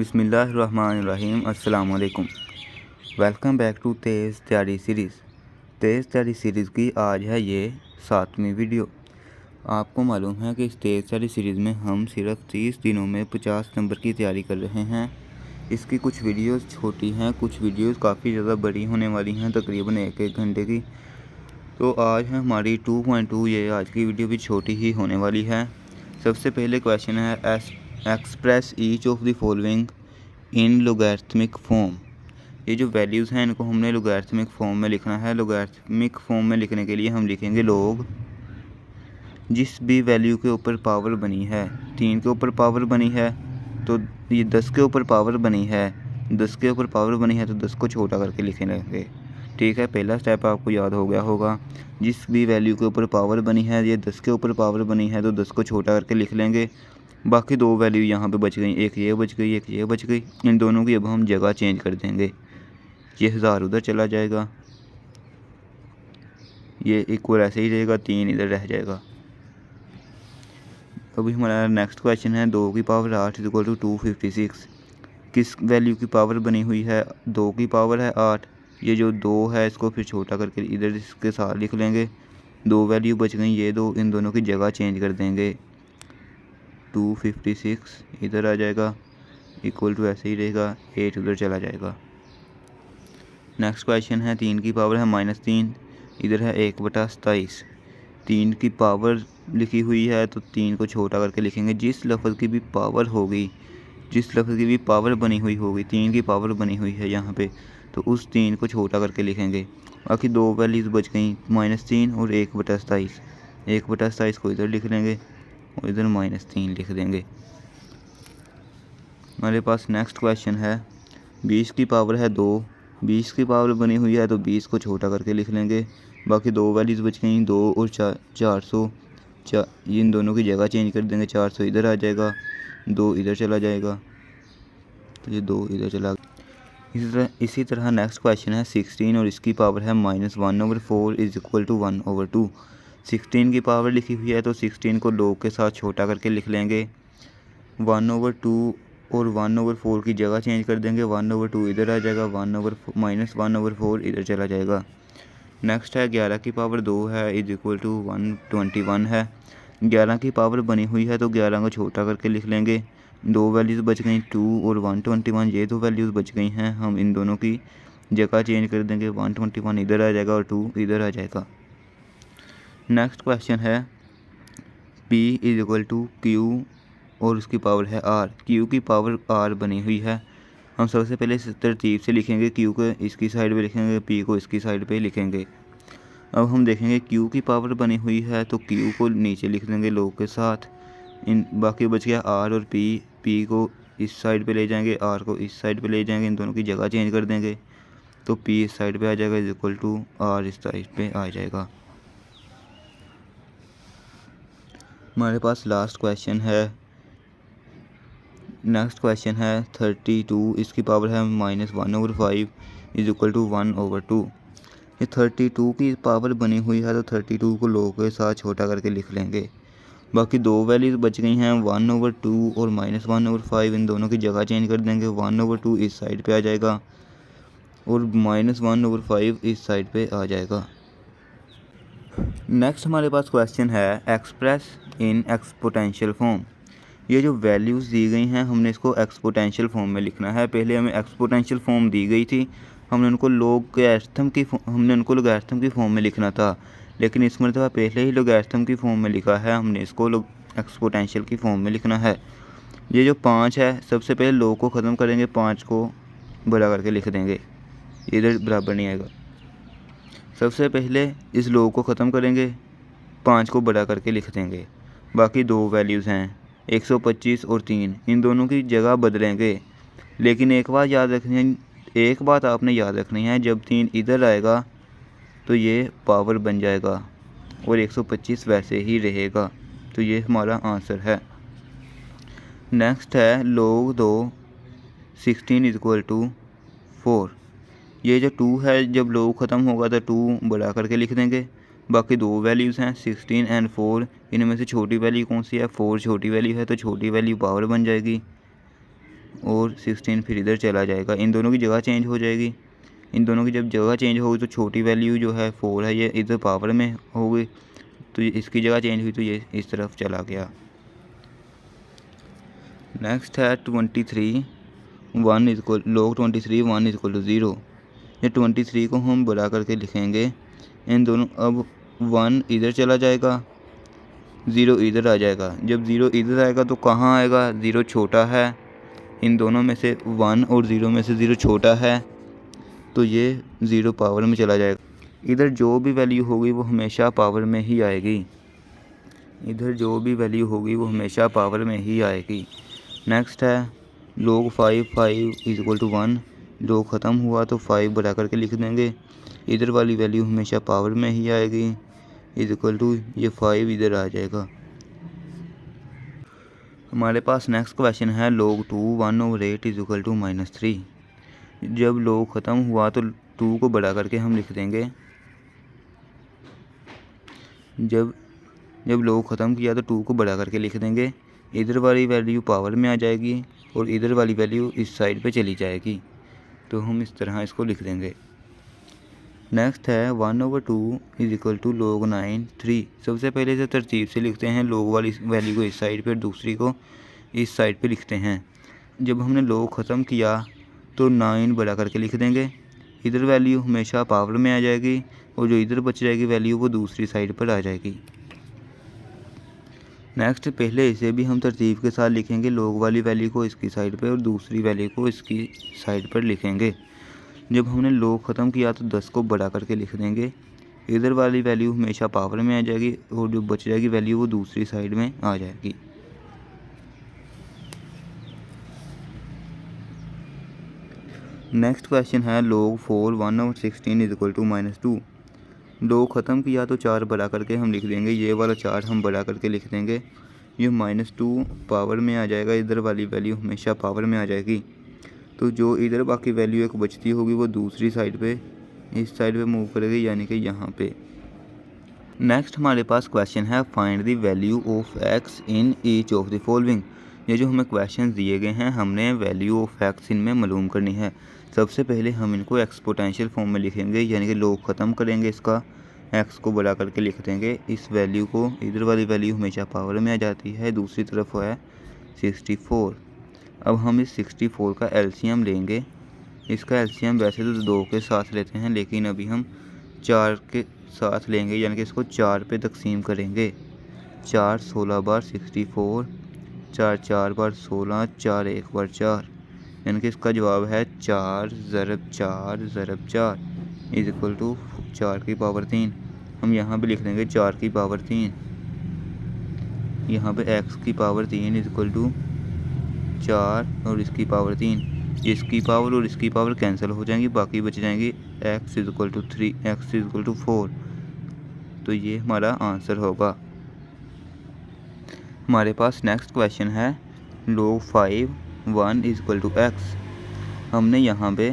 बिस्मिल्लाहिर्रहमानिर्रहीम। अस्सलाम वालेकुम। वेलकम बैक टू तेज़ तैयारी सीरीज़। तेज़ तैयारी सीरीज़ की आज है ये 7वीं वीडियो। आपको मालूम है कि इस तेज़ तैयारी सीरीज़ में हम सिर्फ 30 दिनों में 50 नंबर की तैयारी कर रहे हैं। इसकी कुछ वीडियोस छोटी हैं, कुछ वीडियोस काफ़ी ज़्यादा बड़ी होने वाली हैं, तकरीबन एक घंटे की। तो आज है हमारी 2.2, ये आज की वीडियो भी छोटी ही होने वाली है। सबसे पहले क्वेश्चन है express each of the following in logarithmic form. ये जो वैल्यूज़ हैं इनको हमने लोगैरिथमिक फॉर्म में लिखना है। लोगैरिथमिक फॉर्म में लिखने के लिए हम लिखेंगे लोग जिस भी वैल्यू के ऊपर पावर बनी है। 3 के ऊपर पावर बनी है तो ये 10 के ऊपर पावर बनी है। 10 के ऊपर पावर बनी है तो 10 को छोटा करके लिखेंगे। ठीक है, पहला स्टेप आपको याद हो गया होगा। जिस भी वैल्यू के ऊपर पावर बनी है, ये 10 के ऊपर पावर बनी है तो 10 को छोटा करके लिख लेंगे। बाकी दो वैल्यू यहाँ पे बच गई, एक ये बच गई, एक ये बच गई। इन दोनों की अब हम जगह चेंज कर देंगे। ये 1000 उधर चला जाएगा, ये इक्वल ऐसे ही रहेगा, 3 इधर रह जाएगा। अभी हमारा नेक्स्ट क्वेश्चन है 2 की पावर 8 इक्वल टू 256। किस वैल्यू की पावर बनी हुई है? 2 की पावर है 8। ये जो 2 है इसको फिर छोटा करके इधर इसके साथ लिख लेंगे। 2 वैल्यू बच गई, ये 2, इन दोनों की जगह चेंज कर देंगे। 256 इधर आ जाएगा, इक्वल टू ऐसे ही रहेगा, 8 उधर चला जाएगा। नेक्स्ट क्वेश्चन है 3 की पावर है -3, इधर है 1/27। 3 की पावर लिखी हुई है तो 3 को छोटा करके लिखेंगे। जिस लफ्ज़ की भी पावर होगी, जिस लफ्ज़ की भी पावर बनी हुई होगी, 3 की पावर बनी हुई है यहाँ पे, तो उस 3 को छोटा करके लिखेंगे। बाकी दो वैल्यूज़ बच गई, -3 और 1/27। 1/27 को इधर लिख लेंगे और इधर -3 लिख देंगे। हमारे पास नेक्स्ट क्वेश्चन है 20 की पावर है 2। 20 की पावर बनी हुई है तो 20 को छोटा करके लिख लेंगे। बाकी दो वैल्यूज़ बच गई, 2 और 400। इन दोनों की जगह चेंज कर देंगे। 400 इधर आ जाएगा, 2 इधर चला जाएगा, तो ये 2 इधर चला। इसी तरह नेक्स्ट क्वेश्चन है 16 और इसकी पावर है -1/4 इज इक्वल टू 1/2। 16 की पावर लिखी हुई है तो 16 को लोग के साथ छोटा करके लिख लेंगे। 1/2 और 1/4 की जगह चेंज कर देंगे। 1/2 इधर आ जाएगा, -1/4 इधर चला जाएगा। नेक्स्ट है 11 की पावर 2 है इज इक्वल टू 121 है। 11 की पावर बनी हुई है तो 11 को छोटा करके लिख लेंगे। दो वैल्यूज़ बच गई, 2 और 121, ये दो वैल्यूज़ बच गई हैं। हम इन दोनों की जगह चेंज कर देंगे। 121 इधर आ जाएगा और 2 इधर आ जाएगा। नेक्स्ट क्वेश्चन है P is equal to Q और उसकी पावर है R। Q की पावर R बनी हुई है। हम सबसे पहले इस तरतीब से लिखेंगे। Q को इसकी साइड पे लिखेंगे, P को इसकी साइड पे लिखेंगे। अब हम देखेंगे Q की पावर बनी हुई है तो Q को नीचे लिख देंगे लोग के साथ। इन बाकी बच गया R और P। P को इस साइड पे ले जाएंगे, R को इस साइड पे ले जाएंगे, इन दोनों की जगह चेंज कर देंगे तो P इस साइड पे आ जाएगा इज इक्वल टू R इस साइड पे आ जाएगा। हमारे पास लास्ट क्वेश्चन है, नेक्स्ट क्वेश्चन है 32, इसकी पावर है -1/5 इज इक्वल टू 1/2। ये 32 की पावर बनी हुई है तो 32 को लोग के साथ छोटा करके लिख लेंगे। बाकी दो वैल्यूज़ बच गई हैं, 1/2 और -1/5, इन दोनों की जगह चेंज कर देंगे। 1/2 इस साइड पे आ जाएगा और -1/5 इस साइड पे आ जाएगा। नेक्स्ट हमारे पास क्वेश्चन है एक्सप्रेस इन एक्सपोनेंशियल फॉर्म। ये जो वैल्यूज़ दी गई हैं हमने इसको एक्सपोनेंशियल फॉर्म में लिखना है। पहले हमें एक्सपोनेंशियल फॉर्म दी गई थी, हमने उनको लोगैरिथम की फॉर्म में लिखना था, लेकिन इस मरतबा पहले ही लोगैरिथम की फॉर्म में लिखा है, हमने इसको एक्सपोनेंशियल की फॉर्म में लिखना है। ये जो 5 है, सबसे पहले लोग को ख़त्म करेंगे, 5 को बड़ा करके लिख देंगे, इधर बराबर नहीं आएगा। सबसे पहले इस लोग को ख़त्म करेंगे, 5 को बड़ा करके लिख देंगे। बाकी दो वैल्यूज़ हैं 125 और 3, इन दोनों की जगह बदलेंगे। लेकिन एक बात आपने याद रखनी है, जब 3 इधर आएगा तो ये पावर बन जाएगा और 125 वैसे ही रहेगा। तो ये हमारा आंसर है। नेक्स्ट है log 2 16 इज इक्वल टू 4। ये जो 2 है, जब log ख़त्म होगा तो 2 बढ़ा करके लिख देंगे। बाकी दो वैल्यूज़ हैं 16 एंड 4, इनमें से छोटी वैल्यू कौन सी है? 4 छोटी वैल्यू है तो छोटी वैल्यू पावर बन जाएगी और और 16 फिर इधर चला जाएगा, इन दोनों की जगह चेंज हो जाएगी। इन दोनों की जब जगह चेंज होगी तो छोटी वैल्यू जो है 4 है ये इधर पावर में होगी, तो इसकी जगह चेंज हुई तो ये इस तरफ चला गया। नेक्स्ट है 23 1 इक्वल log 23 1 इक्वल टू 0। ये 23 को हम बढ़ा करके लिखेंगे, इन दोनों अब 1 इधर चला जाएगा, 0 इधर आ जाएगा। जब 0 इधर आएगा तो कहाँ आएगा, 0 छोटा है, इन दोनों में से 1 और 0 में से 0 छोटा है, तो ये 0 पावर में चला जाएगा। इधर जो भी वैल्यू होगी वो हमेशा पावर में ही आएगी, इधर जो भी वैल्यू होगी वो हमेशा पावर में ही आएगी। नेक्स्ट है log 5 इक्वल टू 1। log ख़त्म हुआ तो 5 बढ़ा करके लिख देंगे, इधर वाली वैल्यू हमेशा पावर में ही आएगी, इक्वल टू ये 5 इधर आ जाएगा। हमारे पास नेक्स्ट क्वेश्चन है log 2 1/8 इक्वल टू -3। जब log ख़त्म हुआ तो 2 को बढ़ा करके हम लिख देंगे, जब log ख़त्म किया तो 2 को बढ़ा करके लिख देंगे, इधर वाली वैल्यू पावर में आ जाएगी और इधर वाली वैल्यू इस साइड पे चली जाएगी, तो हम इस तरह इसको लिख देंगे। नेक्स्ट है 1/2 इक्वल टू log 9 3। सबसे पहले से तरतीब से लिखते हैं, log वाली वैल्यू को इस साइड पे, दूसरी को इस साइड पे लिखते हैं। जब हमने log ख़त्म किया तो 9 बढ़ा करके लिख देंगे, इधर वैल्यू हमेशा पावर में आ जाएगी और जो इधर बच जाएगी वैल्यू वो दूसरी साइड पर आ जाएगी। नेक्स्ट पहले इसे भी हम तरतीब के साथ लिखेंगे, log वाली वैल्यू को इसकी साइड पे और दूसरी वैल्यू को इसकी साइड पर लिखेंगे। जब हमने log ख़त्म किया तो 10 को बढ़ा करके लिख देंगे, इधर वाली वैल्यू हमेशा पावर में आ जाएगी और जो बच जाएगी वैल्यू वो दूसरी साइड में आ जाएगी। नेक्स्ट क्वेश्चन है log 4 1/16 इक्वल टू -2। log ख़त्म किया तो 4 बढ़ा करके हम लिख देंगे, ये वाला 4 हम बढ़ा करके लिख देंगे, ये -2 पावर में आ जाएगा, इधर वाली वैल्यू हमेशा पावर में आ जाएगी, तो जो इधर बाकी वैल्यू एक बचती होगी वो दूसरी साइड पे इस साइड पे मूव करेगी, यानी कि यहाँ पे। नेक्स्ट हमारे पास क्वेश्चन है find the value of x in each of the following. ये जो हमें क्वेश्चन दिए गए हैं हमने वैल्यू ऑफ x इनमें मालूम करनी है। सबसे पहले हम इनको एक्सपोनेंशियल फॉर्म में लिखेंगे, यानी कि log ख़त्म करेंगे, इसका x को बढ़ा करके लिख देंगे, इस वैल्यू को, इधर वाली वैल्यू हमेशा पावर में आ जाती है, दूसरी तरफ है 64। अब हम इस 64 का एलसीएम लेंगे, इसका एलसीएम वैसे तो 2 के साथ लेते हैं लेकिन अभी हम 4 के साथ लेंगे, यानी कि इसको 4 पे तकसीम करेंगे। 4 16 बार 64, 4 4 बार 16, 4 1 बार 4, यानी कि इसका जवाब है 4 ज़रब 4 ज़रब 4 इज इक्वल टू 4 की पावर 3। हम यहाँ पे लिख देंगे 4 की पावर 3, यहाँ पे x की पावर 3 इज इक्वल टू 4 और इसकी पावर 3, इसकी पावर और इसकी पावर कैंसिल हो जाएंगी, बाकी बच जाएंगी x is equal to 3, x is equal to 4, तो ये हमारा आंसर होगा। हमारे पास नेक्स्ट क्वेश्चन है log 5 1 is equal to x। हमने यहाँ पे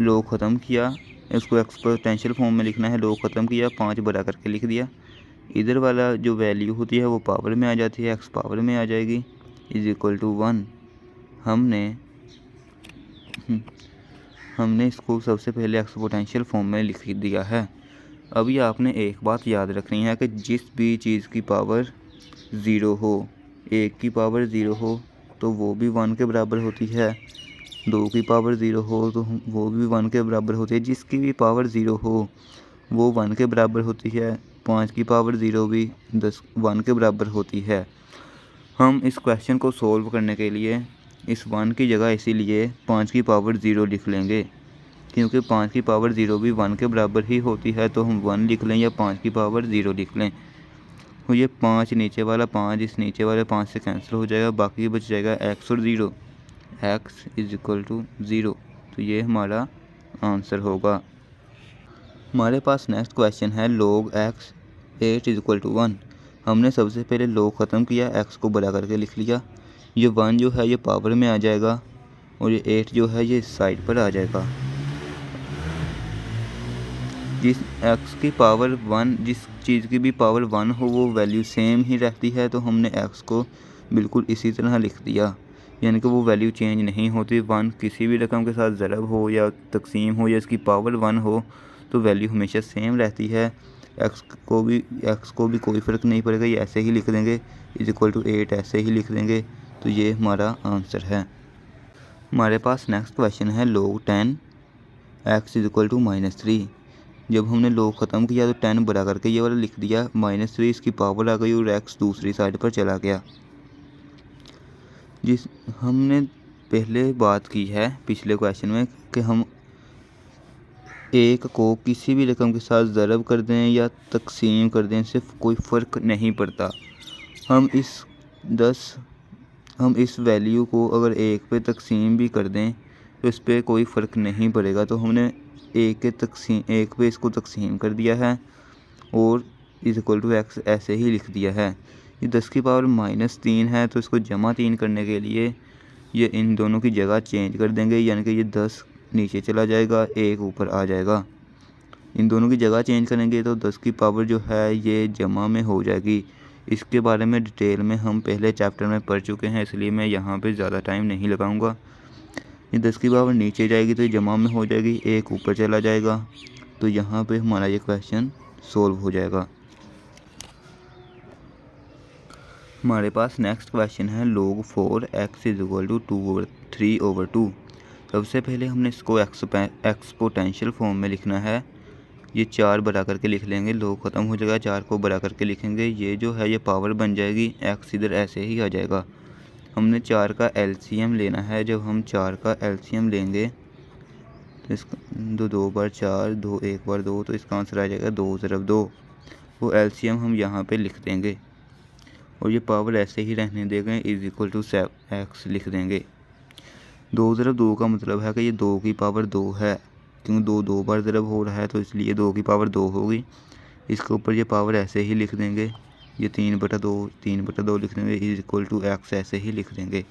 log ख़त्म किया, इसको एक्सपोनेंशियल फॉर्म में लिखना है, log ख़त्म किया 5 बढ़ा करके लिख दिया, इधर वाला जो वैल्यू होती है वो पावर में आ जाती है, x पावर में आ जाएगी, इज इक्वल टू 1। हमने इसको सबसे पहले एक्सपोनेंशियल फॉर्म में लिख दिया है। अभी आपने एक बात याद रखनी है कि जिस भी चीज़ की पावर 0 हो, 1 की पावर 0 हो तो वो भी 1 के बराबर होती है, 2 की पावर 0 हो तो वो भी 1 के बराबर होती है, जिसकी भी पावर 0 हो वो 1 के बराबर होती है, 5 की पावर 0 भी 1 के बराबर होती है। हम इस क्वेश्चन को सोल्व करने के लिए इस 1 की जगह इसीलिए 5 की पावर 0 लिख लेंगे, क्योंकि 5 की पावर 0 भी 1 के बराबर ही होती है, तो हम 1 लिख लें या 5 की पावर 0 लिख लें। तो ये 5 नीचे वाला 5 इस नीचे वाले 5 से कैंसिल हो जाएगा, बाकी बच जाएगा x और 0, x इज इक्वल टू 0, तो ये हमारा आंसर होगा। हमारे पास नेक्स्ट क्वेश्चन है log x 8 is equal to 1। हमने सबसे पहले log ख़त्म किया, x को बढ़ा करके लिख लिया, ये 1 जो है ये पावर में आ जाएगा और ये 8 जो है ये इस साइड पर आ जाएगा। जिस x की पावर 1, जिस चीज़ की भी पावर 1 हो वो वैल्यू सेम ही रहती है, तो हमने x को बिल्कुल इसी तरह लिख दिया, यानी कि वो वैल्यू चेंज नहीं होती। 1 किसी भी रकम के साथ ज़रब हो या तकसीम हो या इसकी पावर 1 हो तो वैल्यू हमेशा सेम रहती है। एक्स को भी कोई फ़र्क नहीं पड़ेगा, ये ऐसे ही लिख देंगे, =8 ऐसे ही लिख देंगे। तो ये हमारा आंसर है। हमारे पास नेक्स्ट क्वेश्चन है log 10 x -3। जब हमने log ख़त्म किया तो 10 बड़ा करके ये वाला लिख दिया, -3 इसकी पावर आ गई और x दूसरी साइड पर चला गया। जिस हमने पहले बात की है पिछले क्वेश्चन में कि हम एक को किसी भी रकम के साथ ज़रब कर दें या तकसीम कर दें, सिर्फ कोई फ़र्क नहीं पड़ता। हम इस वैल्यू को अगर 1 पे तकसीम भी कर दें तो इस पर कोई फ़र्क नहीं पड़ेगा। तो हमने 1 पे इसको तकसीम कर दिया है और x ऐसे ही लिख दिया है। ये 10 की पावर -3 है तो इसको जमा 3 करने के लिए ये इन दोनों की जगह चेंज कर देंगे, यानी कि ये 10 नीचे चला जाएगा, 1 ऊपर आ जाएगा। इन दोनों की जगह चेंज करेंगे तो 10 की पावर जो है ये जमा में हो जाएगी। इसके बारे में डिटेल में हम पहले चैप्टर में पढ़ चुके हैं, इसलिए मैं यहाँ पे ज़्यादा टाइम नहीं लगाऊंगा। ये 10 की पावर नीचे जाएगी तो ये जमा में हो जाएगी, 1 ऊपर चला जाएगा। तो यहाँ पे हमारा ये क्वेश्चन सोल्व हो जाएगा। हमारे पास नेक्स्ट क्वेश्चन है log 4 x = 3/2। सबसे पहले हमने इसको एक्सपोनेंशियल फॉर्म में लिखना है। ये 4 बड़ा करके लिख लेंगे, log ख़त्म हो जाएगा, 4 को बड़ा करके लिखेंगे। ये जो है ये पावर बन जाएगी, x इधर ऐसे ही आ जाएगा। हमने 4 का LCM लेना है। जब हम 4 का LCM लेंगे तो इसका 2 बार 4, 2 1 बार 2, तो इसका आंसर आ जाएगा 2 × 2। वो LCM हम यहाँ पे लिख देंगे और ये पावर ऐसे ही रहने देंगे, x लिख देंगे। 2 × 2 का मतलब है कि ये 2 की पावर 2 है, क्योंकि 2 बार ज़रब हो रहा है तो इसलिए 2 की पावर 2 होगी। इसके ऊपर ये पावर ऐसे ही लिख देंगे, ये 3/2 लिख देंगे, x ऐसे ही लिख देंगे।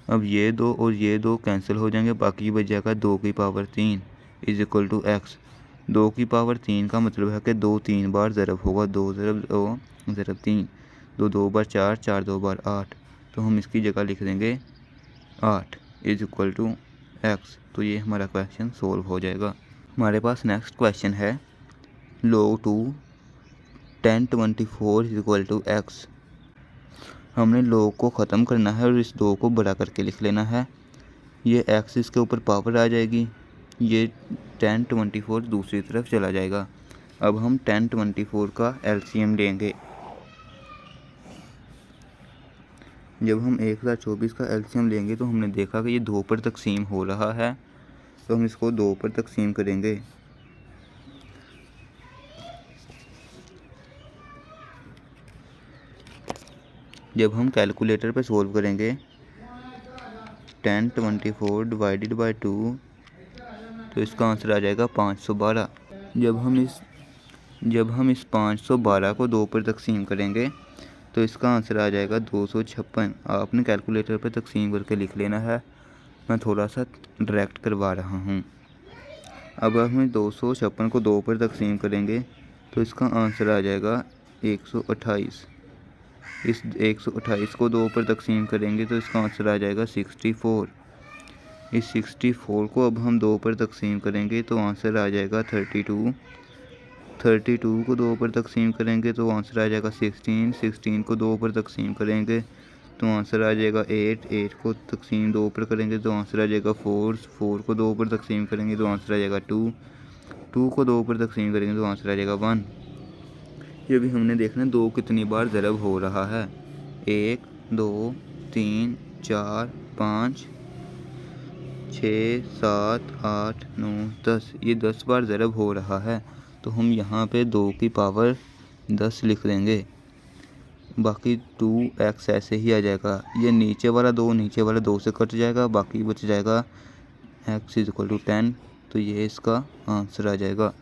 अब ये 2 और ये 2 कैंसिल हो जाएंगे, बाकी बच जाएगा 2 की पावर 3 x। 2 की पावर 3 का मतलब है कि 2 3 बार ज़रब होगा, 2 × 2 = 3, 2 बार 4, 4 2 बार 8। तो हम इसकी जगह लिख देंगे 8 = x। तो ये हमारा क्वेश्चन सोल्व हो जाएगा। हमारे पास नेक्स्ट क्वेश्चन है log 2 1024 = x। हमने log को ख़त्म करना है और इस 2 को बड़ा करके लिख लेना है। ये x इसके ऊपर पावर आ जाएगी, ये 1024 दूसरी तरफ चला जाएगा। अब हम 1024 का LCM लेंगे। जब हम 1024 का LCM लेंगे तो हमने देखा कि ये 2 पर तकसीम हो रहा है, तो हम इसको 2 पर तकसीम करेंगे। जब हम कैलकुलेटर पे सोल्व करेंगे 1024 / 2 तो इसका आंसर आ जाएगा 512। जब हम इस 512 को 2 पर तकसीम करेंगे तो इसका आंसर आ जाएगा 256। आपने कैलकुलेटर पर तकसीम करके लिख लेना है, मैं थोड़ा सा डायरेक्ट करवा रहा हूँ। अब हम 256 को 2 पर तकसीम करेंगे तो इसका आंसर आ जाएगा 128। इस 128 को 2 पर तकसीम करेंगे तो इसका आंसर आ जाएगा 64। इस 64 को अब हम 2 पर तकसीम करेंगे तो आंसर आ जाएगा 32। 32 को 2 पर तकसीम करेंगे तो आंसर आ जाएगा 16। 16 को 2 पर तकसीम करेंगे तो आंसर आ जाएगा 8। 8 को तकसीम 2 पर करेंगे तो आंसर आ जाएगा 4। 4 को 2 पर तकसीम करेंगे तो आंसर आ जाएगा 2। 2 को 2 पर तकसीम करेंगे तो आंसर आ जाएगा 1। ये भी हमने देखना 2 कितनी बार ज़रब हो रहा है, 1 2 3 4 5 6 7 8 9 10, ये 10 बार ज़रब हो रहा है। तो हम यहाँ पे 2 की पावर 10 लिख देंगे, बाकी 2x ऐसे ही आ जाएगा। ये नीचे वाला 2 से कट जाएगा, बाकी बच जाएगा x = 10। तो ये इसका आंसर आ जाएगा।